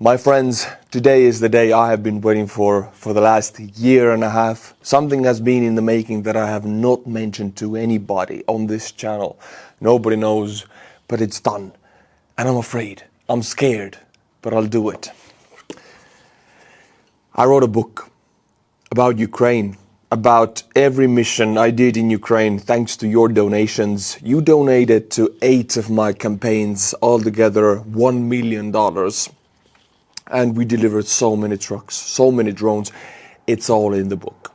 My friends, today is the day I have been waiting for the last year and a half. Something has been in the making that I have not mentioned to anybody on this channel. Nobody knows, but it's done. And I'm afraid, I'm scared, but I'll do it. I wrote a book about Ukraine, about every mission I did in Ukraine thanks to your donations. You donated to 8 of my campaigns, altogether $1 million. And we delivered so many trucks, so many drones. It's all in the book.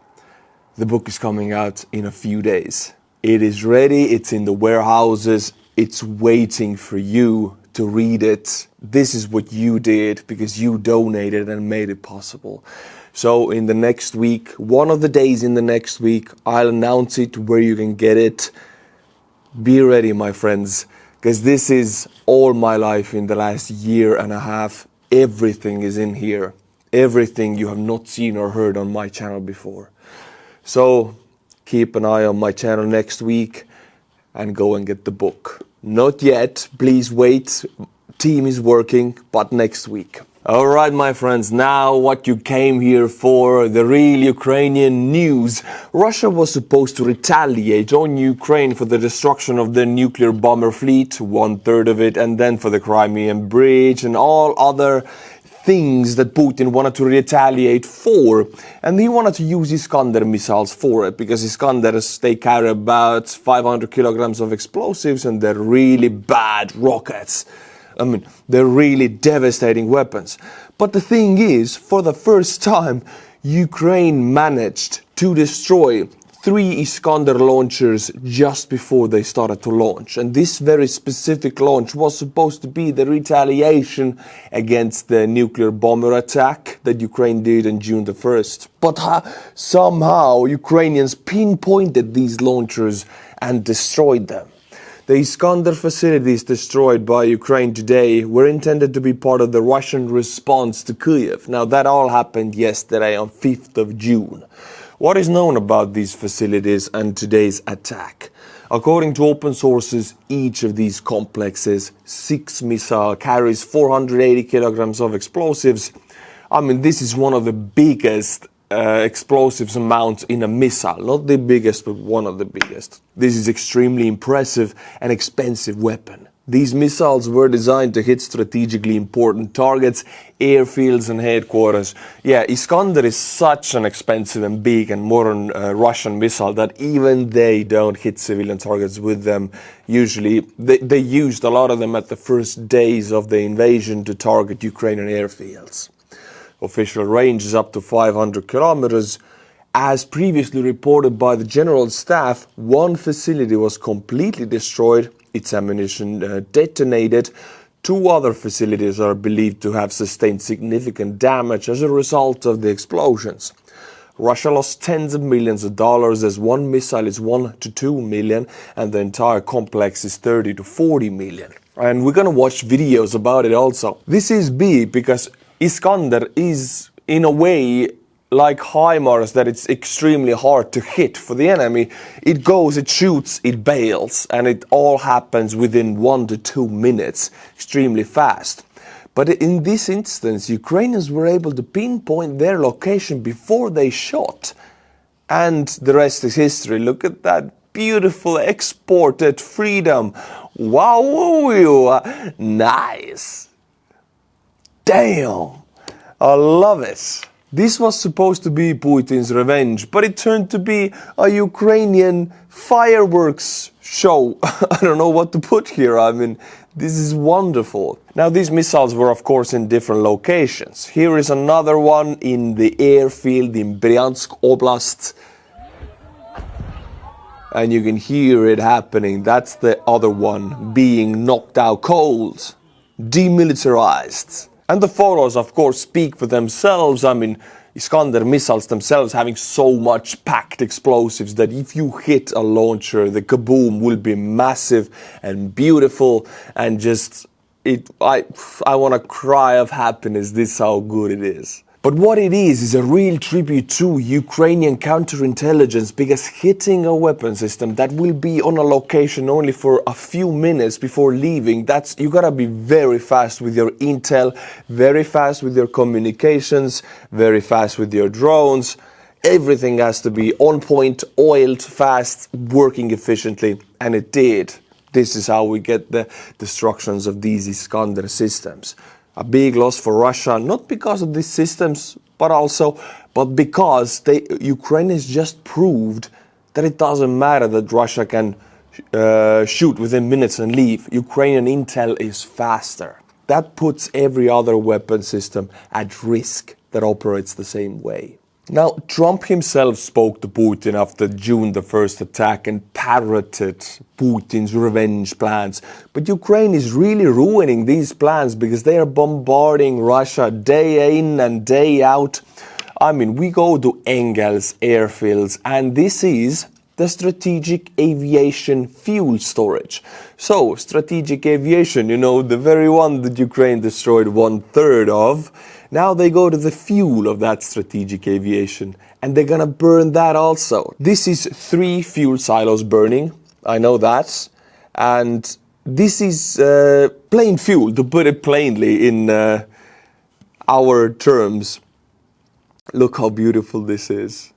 The book is coming out in a few days. It is ready, it's in the warehouses, it's waiting for you to read it. This is what you did because you donated and made it possible. So in the next week, one of the days in the next week, I'll announce it where you can get it. Be ready, my friends, because this is all my life in the last year and a half. Everything is in here. Everything you have not seen or heard on my channel before. So keep an eye on my channel next week and go and get the book. Not yet, please wait. Team is working, but next week. All right, my friends, now what you came here for, the real Ukrainian news. Russia was supposed to retaliate on Ukraine for the destruction of the nuclear bomber fleet, 1/3 of it, and then for the Crimean Bridge and all other things that Putin wanted to retaliate for. And he wanted to use Iskander missiles for it, because Iskanders, they carry about 500 kilograms of explosives and they're really bad rockets. I mean, they're really devastating weapons. But the thing is, for the first time, Ukraine managed to destroy 3 Iskander launchers just before they started to launch. And this very specific launch was supposed to be the retaliation against the nuclear bomber attack that Ukraine did on June the 1st. But somehow Ukrainians pinpointed these launchers and destroyed them. The Iskander facilities destroyed by Ukraine today were intended to be part of the Russian response to Kyiv. Now that all happened yesterday on 5th of June. What is known about these facilities and today's attack? According to open sources, each of these complexes, 6 missiles, carries 480 kilograms of explosives. I mean, this is one of the biggest explosives amounts in a missile. Not the biggest, but one of the biggest. This is extremely impressive and expensive weapon. These missiles were designed to hit strategically important targets, airfields and headquarters. Yeah, Iskander is such an expensive and big and modern Russian missile that even they don't hit civilian targets with them. Usually, they used a lot of them at the first days of the invasion to target Ukrainian airfields. Official range is up to 500 kilometers. As previously reported by the General Staff, one facility was completely destroyed, its ammunition detonated. 2 other facilities are believed to have sustained significant damage as a result of the explosions. Russia lost tens of millions of dollars, as one missile is 1 to 2 million and the entire complex is 30 to 40 million. And we're gonna watch videos about it also. This is big because Iskander is, in a way, like HIMARS, that it's extremely hard to hit for the enemy. It goes, it shoots, it bails, and it all happens within 1 to 2 minutes, extremely fast. But in this instance, Ukrainians were able to pinpoint their location before they shot. And the rest is history. Look at that beautiful exported freedom. Wow, nice. Damn, I love it. This was supposed to be Putin's revenge, but it turned to be a Ukrainian fireworks show. I don't know what to put here. I mean, this is wonderful. Now, these missiles were, of course, in different locations. Here is another one in the airfield in Bryansk Oblast. And you can hear it happening. That's the other one being knocked out cold, demilitarized. And the photos, of course, speak for themselves. I mean, Iskander missiles themselves having so much packed explosives that if you hit a launcher, the kaboom will be massive and beautiful and just, I want to cry of happiness. This is how good it is. But what it is a real tribute to Ukrainian counterintelligence, because hitting a weapon system that will be on a location only for a few minutes before leaving, you gotta be very fast with your intel, very fast with your communications, very fast with your drones. Everything has to be on point, oiled, fast, working efficiently, and it did. This is how we get the destructions of these Iskander systems. A big loss for Russia, not because of these systems, but because Ukraine has just proved that it doesn't matter that Russia can shoot within minutes and leave. Ukrainian intel is faster. That puts every other weapon system at risk that operates the same way. Now, Trump himself spoke to Putin after June the 1st attack and parroted Putin's revenge plans. But Ukraine is really ruining these plans because they are bombarding Russia day in and day out. I mean, we go to Engels airfields, and this is the strategic aviation fuel storage. So, strategic aviation, the very one that Ukraine destroyed 1/3 of. Now they go to the fuel of that strategic aviation, and they're gonna burn that also. This is 3 fuel silos burning, I know that. And this is plain fuel, to put it plainly in our terms. Look how beautiful this is.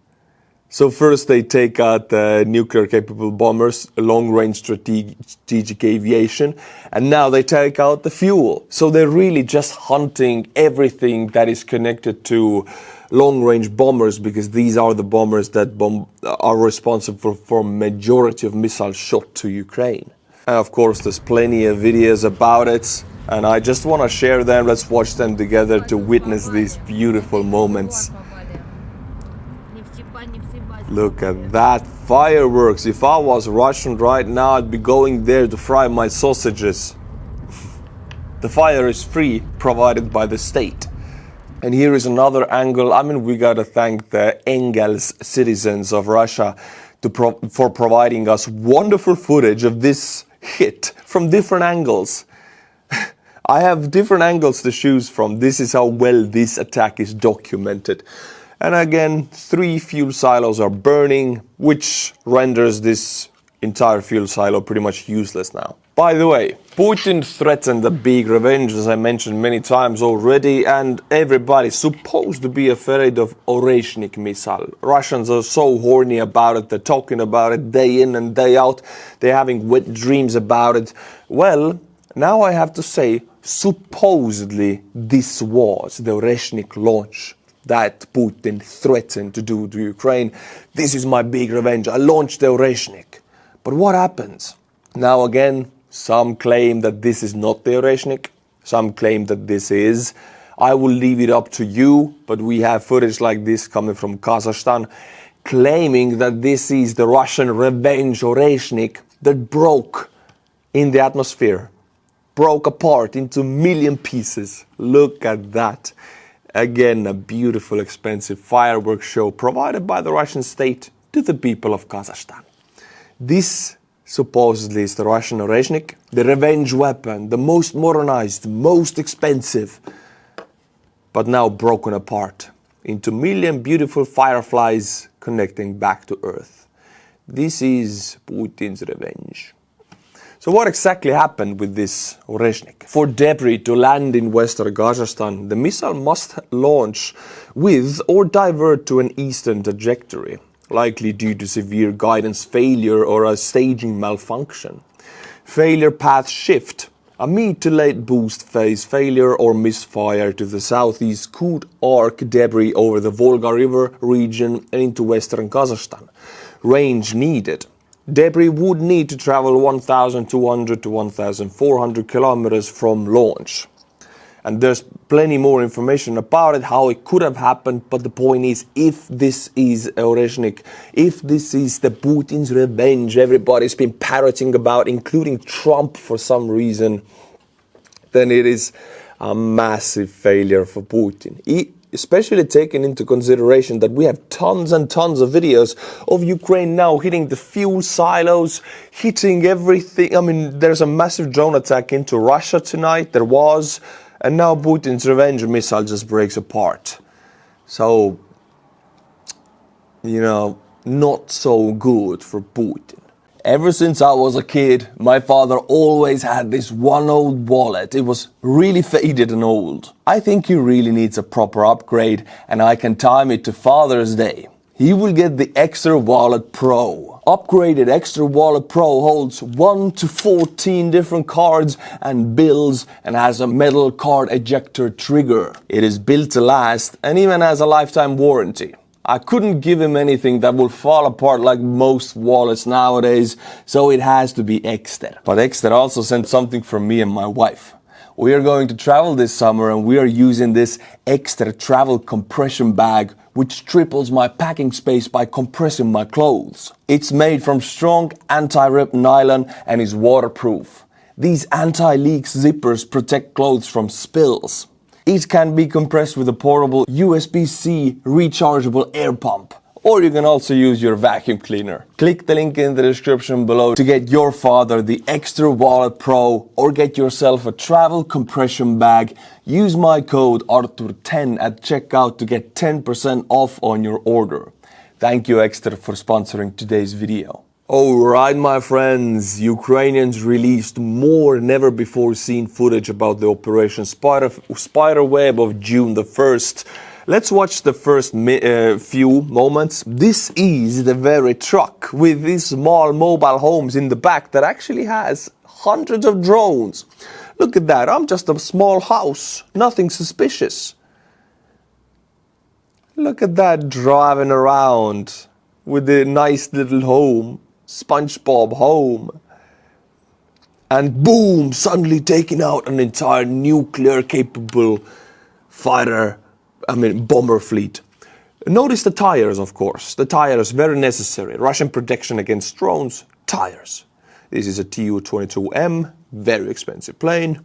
So first they take out the nuclear-capable bombers, long-range strategic aviation, and now they take out the fuel. So they're really just hunting everything that is connected to long-range bombers, because these are the bombers that are responsible for majority of missiles shot to Ukraine. And of course, there's plenty of videos about it, and I just want to share them. Let's watch them together to witness these beautiful moments. Look at that fireworks. If I was Russian right now, I'd be going there to fry my sausages. The fire is free, provided by the state. And here is another angle. I mean, we gotta thank the Engels citizens of Russia for providing us wonderful footage of this hit from different angles. I have different angles to choose from. This is how well this attack is documented. And again, 3 fuel silos are burning, which renders this entire fuel silo pretty much useless now. By the way, Putin threatened a big revenge, as I mentioned many times already, and everybody's supposed to be afraid of Oreshnik missile. Russians are so horny about it, they're talking about it day in and day out, they're having wet dreams about it. Well, now I have to say, supposedly this was the Oreshnik launch that Putin threatened to do to Ukraine. This is my big revenge. I launched the Oreshnik. But what happens? Now again, some claim that this is not the Oreshnik. Some claim that this is. I will leave it up to you, but we have footage like this coming from Kazakhstan, claiming that this is the Russian revenge Oreshnik that broke in the atmosphere. Broke apart into a million pieces. Look at that. Again, a beautiful, expensive fireworks show provided by the Russian state to the people of Kazakhstan. This supposedly is the Russian Oreshnik, the revenge weapon, the most modernized, most expensive, but now broken apart into a million beautiful fireflies connecting back to Earth. This is Putin's revenge. So what exactly happened with this Oreshnik? For debris to land in western Kazakhstan, the missile must launch with or divert to an eastern trajectory, likely due to severe guidance failure or a staging malfunction. Failure path shift, a mid to late boost phase failure or misfire to the southeast could arc debris over the Volga River region and into western Kazakhstan. Range needed. Debris would need to travel 1,200 to 1,400 kilometers from launch. And there's plenty more information about it, how it could have happened, but the point is, if this is Oreshnik, if this is the Putin's revenge everybody's been parroting about, including Trump for some reason, then it is a massive failure for Putin. Especially taking into consideration that we have tons and tons of videos of Ukraine now hitting the fuel silos, hitting everything. I mean, there's a massive drone attack into Russia tonight, there was, and now Putin's revenge missile just breaks apart. So, not so good for Putin. Ever since I was a kid, my father always had this one old wallet. It was really faded and old. I think he really needs a proper upgrade, and I can time it to Father's Day. He will get the Extra Wallet Pro. Upgraded Extra Wallet Pro holds 1 to 14 different cards and bills and has a metal card ejector trigger. It is built to last and even has a lifetime warranty. I couldn't give him anything that will fall apart like most wallets nowadays, so it has to be Ekster. But Ekster also sent something for me and my wife. We are going to travel this summer and we are using this Ekster travel compression bag, which triples my packing space by compressing my clothes. It's made from strong anti-rip nylon and is waterproof. These anti-leak zippers protect clothes from spills. It can be compressed with a portable USB-C rechargeable air pump. Or you can also use your vacuum cleaner. Click the link in the description below to get your father the Extra Wallet Pro or get yourself a travel compression bag. Use my code Artur10 at checkout to get 10% off on your order. Thank you Extra for sponsoring today's video. Alright my friends, Ukrainians released more never before seen footage about the Operation Spiderweb of June the 1st. Let's watch the first few moments. This is the very truck with these small mobile homes in the back that actually has hundreds of drones. Look at that, I'm just a small house, nothing suspicious. Look at that driving around with a nice little home. SpongeBob home, and boom, suddenly taking out an entire nuclear capable bomber fleet. Notice the tires, of course. The tires, very necessary. Russian protection against drones, tires. This is a Tu-22M, very expensive plane.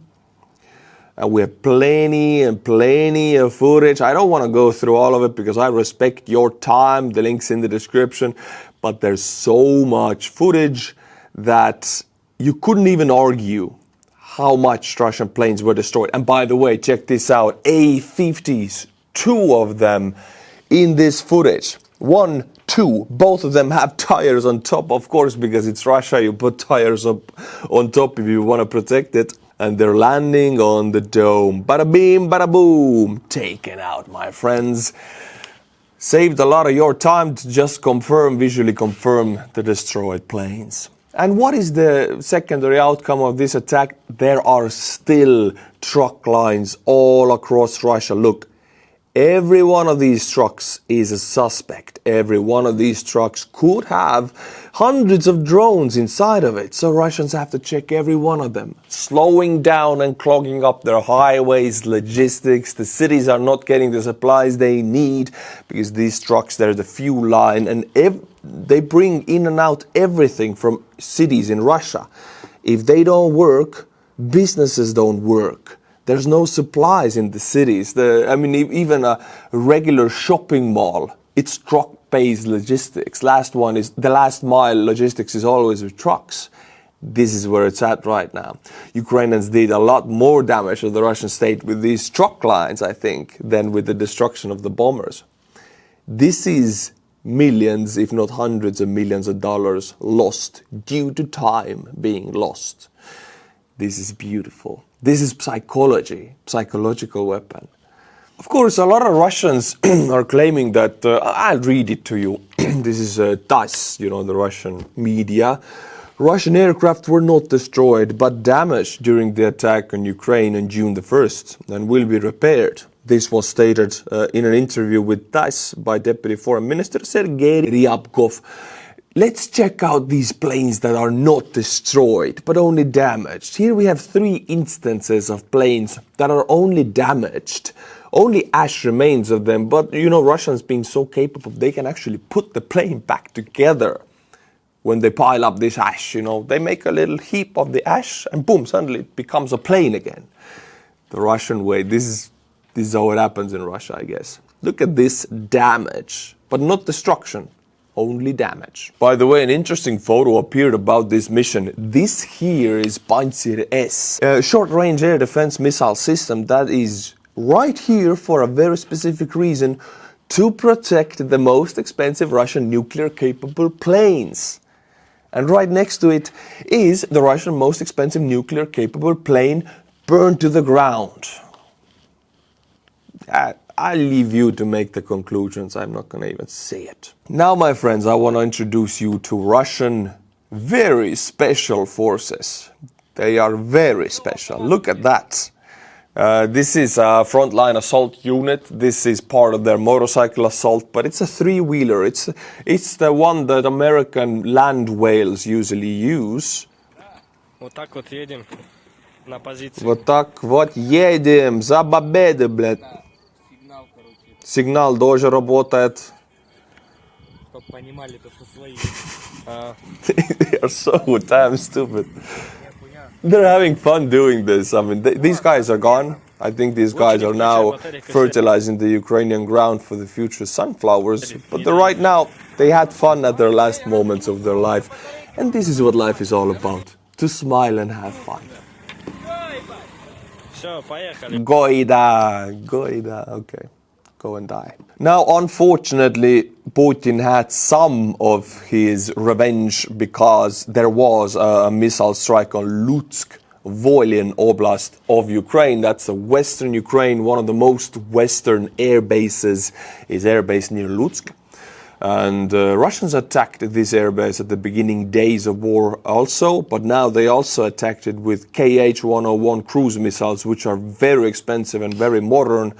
And we have plenty and plenty of footage. I don't want to go through all of it because I respect your time. The link's in the description. But there's so much footage that you couldn't even argue how much Russian planes were destroyed. And by the way, check this out. A-50s, 2 of them in this footage. 1, 2, both of them have tires on top, of course, because it's Russia. You put tires up on top if you want to protect it. And they're landing on the dome. Bada beam, bada boom. Taken out, my friends. Saved a lot of your time to just visually confirm the destroyed planes. And what is the secondary outcome of this attack? There are still truck lines all across Russia. Look, every one of these trucks is a suspect. Every one of these trucks could have hundreds of drones inside of it. So Russians have to check every one of them, slowing down and clogging up their highways, logistics. The cities are not getting the supplies they need because these trucks, there's a fuel line and they bring in and out everything from cities in Russia. If they don't work, businesses don't work. There's no supplies in the cities. Even a regular shopping mall, it's truck-based logistics. The last mile logistics is always with trucks. This is where it's at right now. Ukrainians did a lot more damage to the Russian state with these truck lines, I think, than with the destruction of the bombers. This is millions, if not hundreds of millions of dollars lost due to time being lost. This is beautiful. This is psychological weapon. Of course, a lot of Russians are claiming that, I'll read it to you. This is TASS, the Russian media. Russian aircraft were not destroyed, but damaged during the attack on Ukraine on June the 1st and will be repaired. This was stated in an interview with TASS by Deputy Foreign Minister Sergei Ryabkov. Let's check out these planes that are not destroyed, but only damaged. Here we have 3 instances of planes that are only damaged. Only ash remains of them, but Russians being so capable, they can actually put the plane back together. When they pile up this ash, they make a little heap of the ash and boom, suddenly it becomes a plane again. The Russian way, this is how it happens in Russia, I guess. Look at this damage, but not destruction. Only damage. By the way, an interesting photo appeared about this mission. This here is Pantsir S, a short-range air defense missile system that is right here for a very specific reason, to protect the most expensive Russian nuclear-capable planes. And right next to it is the Russian most expensive nuclear-capable plane burned to the ground. I leave you to make the conclusions. I'm not going to even say it. Now, my friends, I want to introduce you to Russian very special forces. They are very special. Look at that. This is a frontline assault unit. This is part of their motorcycle assault, but it's a three-wheeler. It's the one that American land whales usually use. Вот так вот едем на позиции. Вот так вот едем за победу, блядь. Сигнал, короче. Сигнал тоже работает. Чтоб понимали, то, что свои. They are so damn stupid. They're having fun doing this. I mean, these guys are gone. I think these guys are now fertilizing the Ukrainian ground for the future sunflowers. But right now, they had fun at their last moments of their life. And this is what life is all about. To smile and have fun. Все, поехали. Goida, okay. Go and die. Now, unfortunately, Putin had some of his revenge because there was a missile strike on Lutsk Oblast of Ukraine. That's the western Ukraine. One of the most western air bases is air base near Lutsk. And Russians attacked this airbase at the beginning days of war also, but now they also attacked it with Kh-101 cruise missiles, which are very expensive and very modern.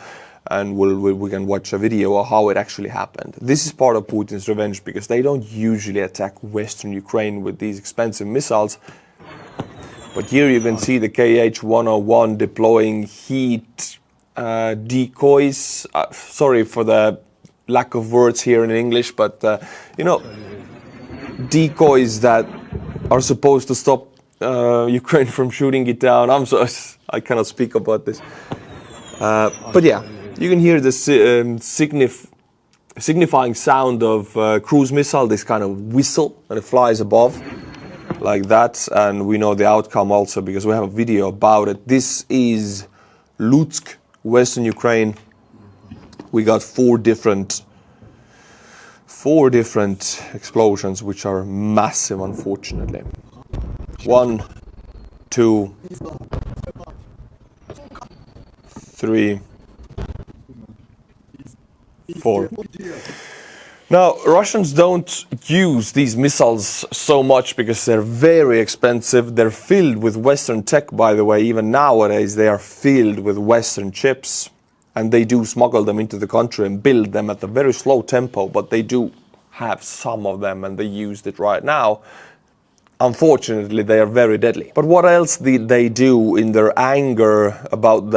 And we can watch a video of how it actually happened. This is part of Putin's revenge because they don't usually attack Western Ukraine with these expensive missiles. But here you can see the Kh-101 deploying heat decoys. Sorry for the lack of words here in English, but you know, decoys that are supposed to stop Ukraine from shooting it down. I'm sorry, I cannot speak about this. But yeah. You can hear the signifying sound of cruise missile, this kind of whistle, and it flies above like that. And we know the outcome also because we have a video about it. This is Lutsk, Western Ukraine. We got four different explosions, which are massive, unfortunately. 1, 2, 3, 4. Now, Russians don't use these missiles so much because they're very expensive. They're filled with Western tech, by the way. Even nowadays, they are filled with Western chips. And they do smuggle them into the country and build them at a very slow tempo. But they do have some of them, and they use it right now. Unfortunately, they are very deadly. But what else did they do in their anger about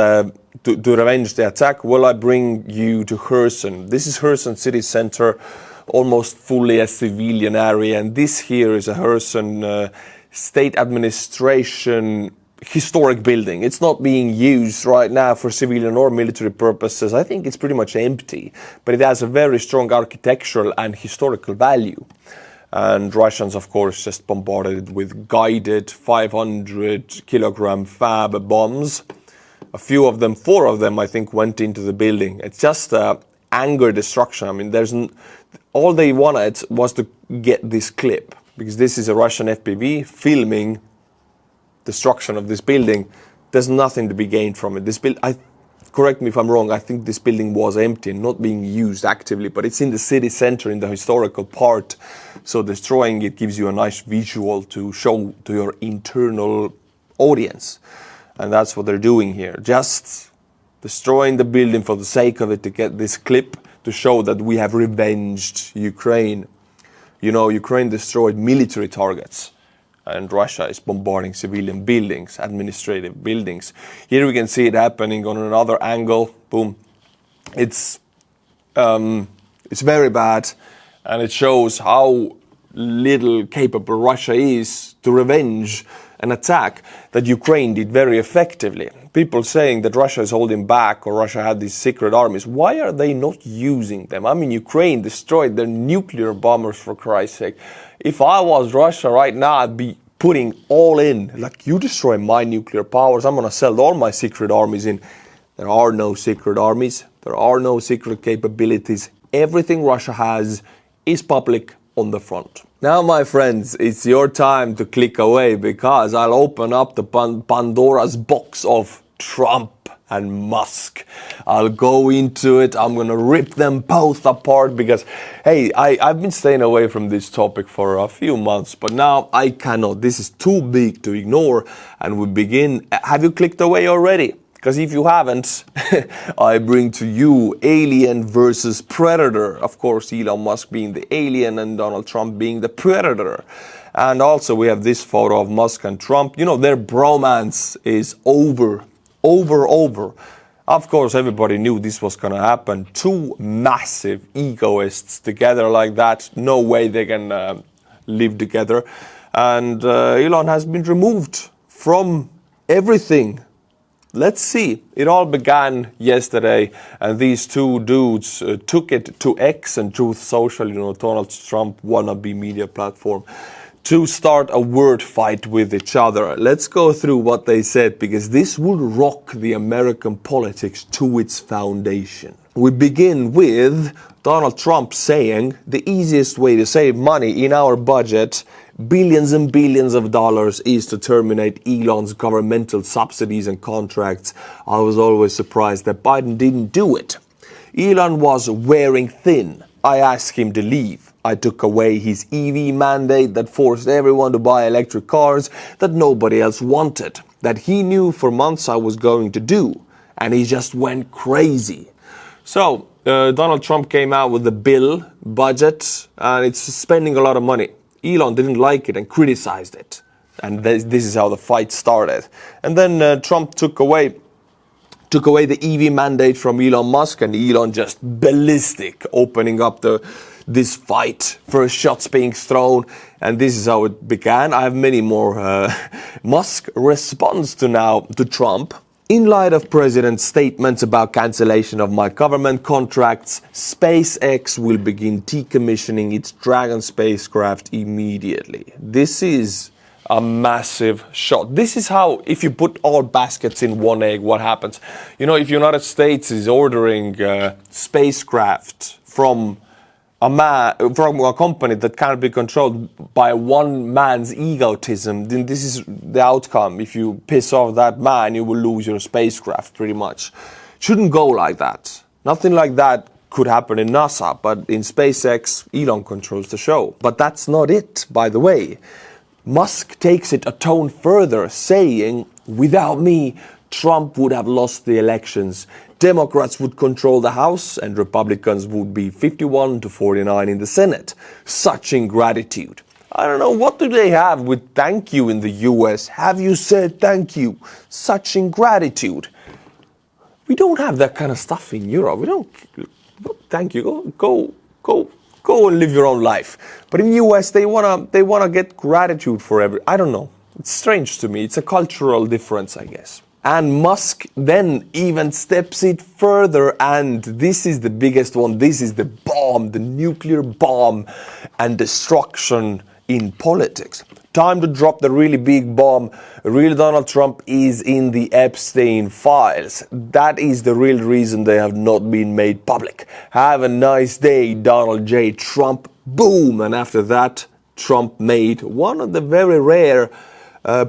to revenge the attack? Well, I bring you to Kherson. This is Kherson city center, almost fully a civilian area. And this here is a Kherson state administration historic building. It's not being used right now for civilian or military purposes. I think it's pretty much empty, but it has a very strong architectural and historical value. And Russians, of course, just bombarded it with guided 500-kilogram FAB bombs. A few of them, 4 of them, I think, went into the building. It's just anger destruction. I mean, all they wanted was to get this clip, because this is a Russian FPV filming destruction of this building. There's nothing to be gained from it. Correct me if I'm wrong, I think this building was empty and not being used actively, but it's in the city center, in the historical part. So destroying it gives you a nice visual to show to your internal audience. And that's what they're doing here. Just destroying the building for the sake of it, to get this clip to show that we have revenged Ukraine. You know, Ukraine destroyed military targets, and Russia is bombarding civilian buildings, administrative buildings. Here we can see it happening on another angle. Boom. It's very bad, and it shows how little capable Russia is to revenge an attack that Ukraine did very effectively. People saying that Russia is holding back, or Russia had these secret armies. Why are they not using them? I mean, Ukraine destroyed their nuclear bombers, for Christ's sake. If I was Russia right now, I'd be putting all in. Like, you destroy my nuclear powers, I'm going to sell all my secret armies in. There are no secret armies. There are no secret capabilities everything Russia has is public on the front. Now, my friends, it's your time to click away because I'll open up the Pandora's box of Trump and Musk. I'll go into it. I'm gonna rip them both apart because, hey, I've been staying away from this topic for a few months, but now I cannot. This is too big to ignore. And we begin. Have you clicked away already? Because if you haven't, I bring to you Alien versus Predator. Of course, Elon Musk being the alien and Donald Trump being the predator. And also we have this photo of Musk and Trump. You know, their bromance is over. Of course, everybody knew this was going to happen. Two massive egoists together like that. No way they can live together. And Elon has been removed from everything. Let's see. It all began yesterday, and these two dudes took it to X and Truth Social, you know, Donald Trump wannabe media platform, to start a word fight with each other. Let's go through what they said, because this would rock the American politics to its foundation. We begin with Donald Trump saying the easiest way to save money in our budget, billions and billions of dollars, is to terminate Elon's governmental subsidies and contracts. I was always surprised that Biden didn't do it. Elon was wearing thin. I asked him to leave. I took away his EV mandate that forced everyone to buy electric cars that nobody else wanted, that he knew for months I was going to do, and he just went crazy. So, Donald Trump came out with the bill, budget, and it's spending a lot of money. Elon didn't like it and criticized it. And this is how the fight started. And then Trump took away the EV mandate from Elon Musk, and Elon just ballistic, opening up this fight, first shots being thrown, and this is how it began. I have many more. Musk responds to Trump. In light of President's statements about cancellation of my government contracts, SpaceX will begin decommissioning its Dragon spacecraft immediately. This is a massive shot. This is how, if you put all baskets in one egg, what happens? You know, if United States is ordering spacecraft from a company that can't be controlled by one man's egotism, then this is the outcome. If you piss off that man, you will lose your spacecraft, pretty much. Shouldn't go like that. Nothing like that could happen in NASA, but in SpaceX, Elon controls the show. But that's not it, by the way. Musk takes it a tone further, saying, without me, Trump would have lost the elections. Democrats would control the House and Republicans would be 51 to 49 in the Senate. Such ingratitude. I don't know, what do they have with thank you in the US? Have you said thank you? Such ingratitude. We don't have that kind of stuff in Europe. We don't, thank you, go and live your own life. But in the US, they wanna get gratitude for I don't know. It's strange to me. It's a cultural difference, I guess. And Musk then even steps it further, and this is the biggest one. This is the bomb, the nuclear bomb and destruction in politics. Time to drop the really big bomb. Real Donald Trump is in the Epstein files. That is the real reason they have not been made public. Have a nice day, Donald J. Trump. Boom! And after that, Trump made one of the very rare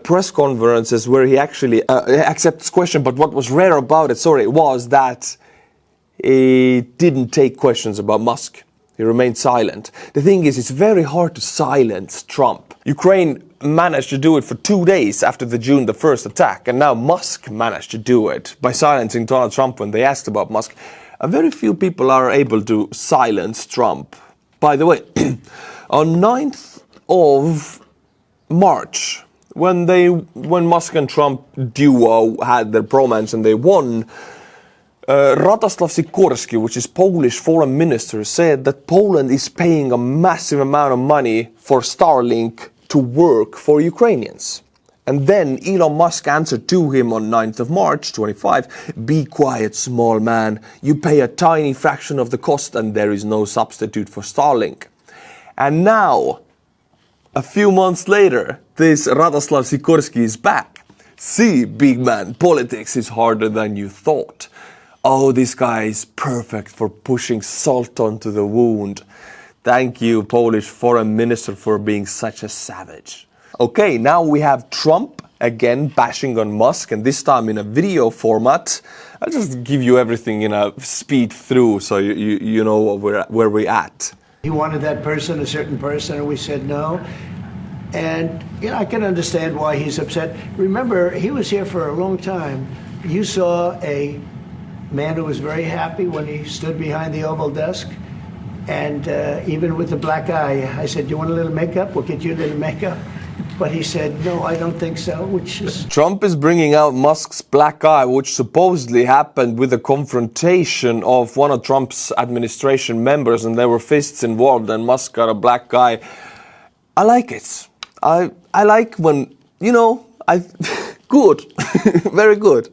press conferences where he actually accepts question. But what was rare about it, was that he didn't take questions about Musk. He remained silent. The thing is, it's very hard to silence Trump. Ukraine managed to do it for 2 days after the June the 1st attack, and now Musk managed to do it by silencing Donald Trump when they asked about Musk. Very few people are able to silence Trump. By the way, on 9th of March, when Musk and Trump duo had their bromance and they won, Radoslaw Sikorski, which is Polish foreign minister, said that Poland is paying a massive amount of money for Starlink to work for Ukrainians. And then Elon Musk answered to him on 9th of March 25, be quiet, small man. You pay a tiny fraction of the cost and there is no substitute for Starlink. And now, a few months later, this Radoslaw Sikorski is back. See, big man, politics is harder than you thought. Oh, this guy is perfect for pushing salt onto the wound. Thank you, Polish foreign minister, for being such a savage. Okay, now we have Trump again bashing on Musk, and this time in a video format. I'll just give you everything in a speed through so you know where we're at. He wanted that person, a certain person, and we said no. And I can understand why he's upset. Remember, he was here for a long time. You saw a man who was very happy when he stood behind the Oval desk. And even with the black eye, I said, "Do you want a little makeup? We'll get you a little makeup." But he said, "No, I don't think so," which is... Trump is bringing out Musk's black eye, which supposedly happened with a confrontation of one of Trump's administration members, and there were fists involved, and Musk got a black eye. I like it. I like when, good, very good.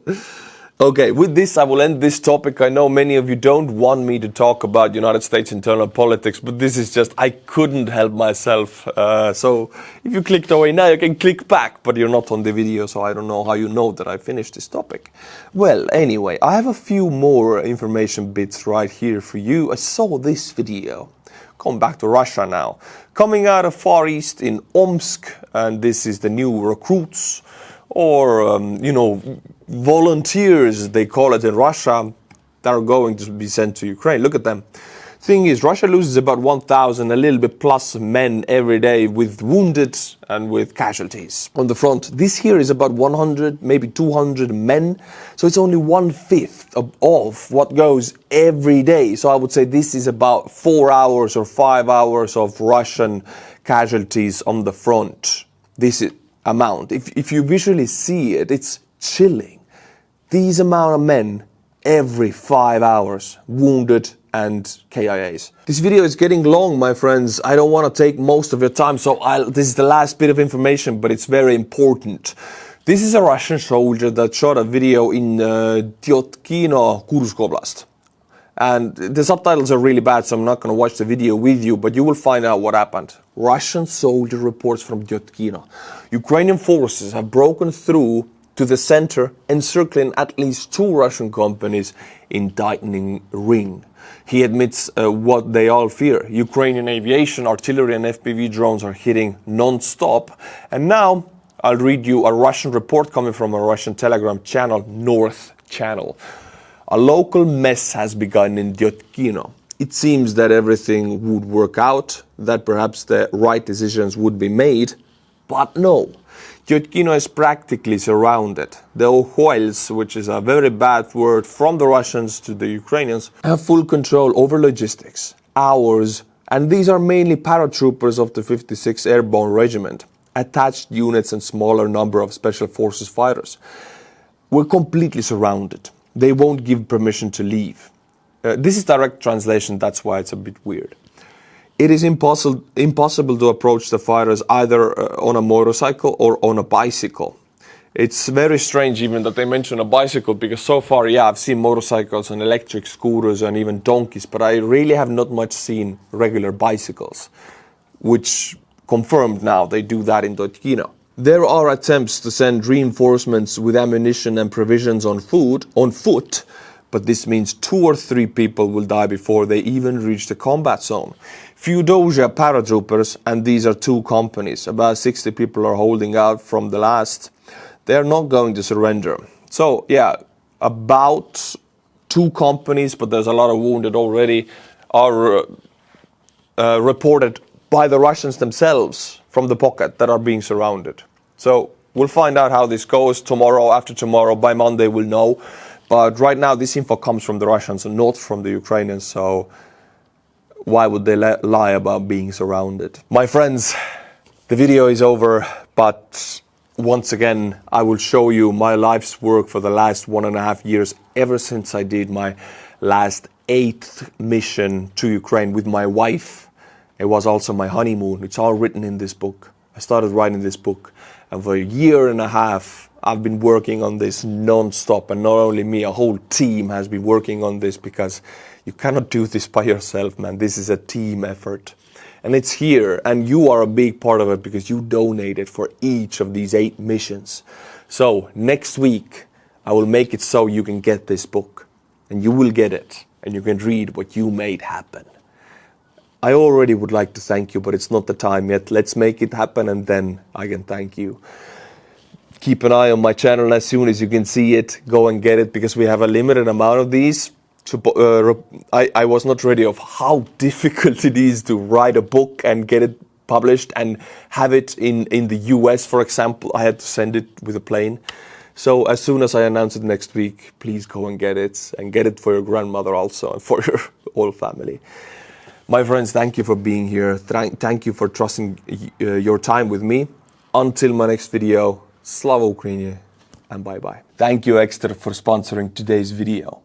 Okay, with this I will end this topic. I know many of you don't want me to talk about United States internal politics, but this is just, I couldn't help myself. So if you clicked away now, you can click back, but you're not on the video, so I don't know how you know that I finished this topic. Well, anyway, I have a few more information bits right here for you. I saw this video. Come back to Russia now. Coming out of Far East in Omsk, and this is the new recruits, or, volunteers, they call it in Russia, that are going to be sent to Ukraine. Look at them. Thing is, Russia loses about 1,000, a little bit plus men every day, with wounded and with casualties on the front. This here is about 100, maybe 200 men. So it's only 1/5 of what goes every day. So I would say this is about 4 hours or 5 hours of Russian casualties on the front. This is amount. If you visually see it, it's chilling. These amount of men every 5 hours, wounded and KIAs. This video is getting long, my friends. I don't want to take most of your time, so this is the last bit of information, but it's very important. This is a Russian soldier that shot a video in Tyotkino, Kursk Oblast. And the subtitles are really bad, so I'm not going to watch the video with you, but you will find out what happened. Russian soldier reports from Tyotkino. Ukrainian forces have broken through to the center, encircling at least 2 Russian companies in tightening ring. He admits what they all fear. Ukrainian aviation, artillery and FPV drones are hitting non-stop. And now I'll read you a Russian report coming from a Russian Telegram channel, North Channel. A local mess has begun in Tyotkino. It seems that everything would work out, that perhaps the right decisions would be made, but no. Tyotkino is practically surrounded. The Ohoils, which is a very bad word from the Russians to the Ukrainians, have full control over logistics, hours, and these are mainly paratroopers of the 56th Airborne Regiment, attached units and smaller number of Special Forces fighters. We're completely surrounded. They won't give permission to leave. This is direct translation, that's why it's a bit weird. It is impossible to approach the fighters either on a motorcycle or on a bicycle. It's very strange even that they mention a bicycle, because so far, yeah, I've seen motorcycles and electric scooters and even donkeys, but I really have not much seen regular bicycles, which confirmed now they do that in Tyotkino. There are attempts to send reinforcements with ammunition and provisions on foot, but this means 2 or 3 people will die before they even reach the combat zone. Feudozia paratroopers, and these are 2 companies, about 60 people are holding out from the last. They're not going to surrender. So yeah, about 2 companies, but there's a lot of wounded already, are reported by the Russians themselves from the pocket that are being surrounded. So we'll find out how this goes tomorrow, after tomorrow, by Monday we'll know. But right now this info comes from the Russians and not from the Ukrainians, so why would they lie about being surrounded? My friends, the video is over, but once again I will show you my life's work for the last 1.5 years, ever since I did my last 8th mission to Ukraine with my wife. It was also my honeymoon. It's all written in this book. I started writing this book, and for 1.5 years I've been working on this non-stop, and not only me, a whole team has been working on this, because you cannot do this by yourself, man. This is a team effort. And it's here, and you are a big part of it because you donated for each of these 8 missions. So next week I will make it so you can get this book. and you will get it, and you can read what you made happen. I already would like to thank you, but it's not the time yet. Let's make it happen, and then I can thank you. Keep an eye on my channel. As soon as you can see it, go and get it, because we have a limited amount of these. I was not ready of how difficult it is to write a book and get it published and have it in the US, for example. I had to send it with a plane. So as soon as I announce it next week, please go and get it for your grandmother also, and for your whole family. My friends, thank you for being here. Thank you for trusting your time with me. Until my next video, Slava Ukraini, and bye-bye. Thank you, Ekster, for sponsoring today's video.